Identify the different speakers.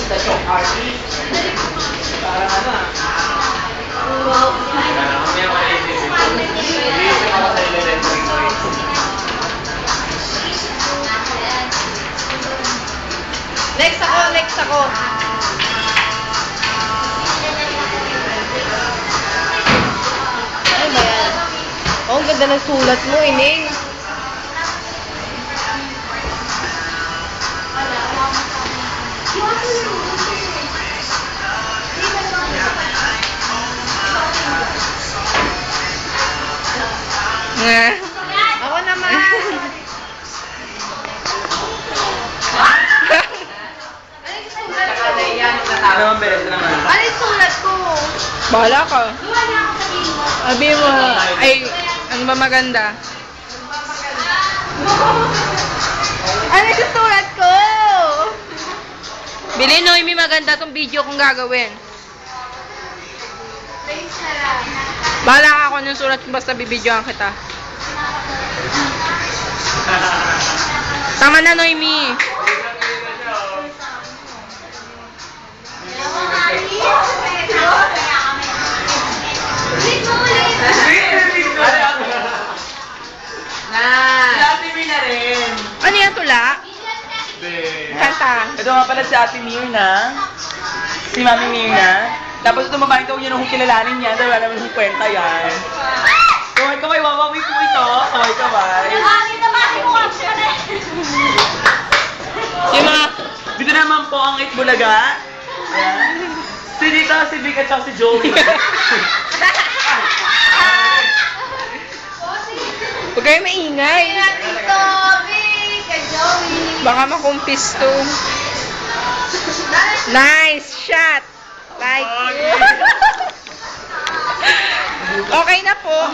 Speaker 1: Parang ano ah.
Speaker 2: Next ako, next ako. Ano ba yan? Oh, ang ganda ng sulat mo, Ining. Ako naman.
Speaker 1: Ano ang beres naman?
Speaker 2: Ano yung sulat ko?
Speaker 3: Bahala ka. Sabi mo, ay, ano ba maganda?
Speaker 2: Ano yung sulat ko?
Speaker 3: Bili, Noemi, maganda tong video kong gagawin. Bahala ka ako ng sulat, basta bibidyoan kita. Tama na, Noemi.
Speaker 1: Si Ate Mir na rin.
Speaker 3: Ano yan, tula? Kanta.
Speaker 1: Ito nga pala si Ate Mirna. Si Mami Mirna. Tapos itong babae ito, yun ang kilalanin niya. Dahil wala naman yung kwenta yan. Kaway, wawawi po ito. Kaway.
Speaker 3: Yung mga...
Speaker 1: Dito naman po ang Itbulaga. Ayan. Si dito, si Vic at saka si Joey.
Speaker 3: Huwag kayo maingay.
Speaker 2: Tito, Vic, Joey.
Speaker 3: Baka makumpis to. Nice shot. Like you. Okay na po.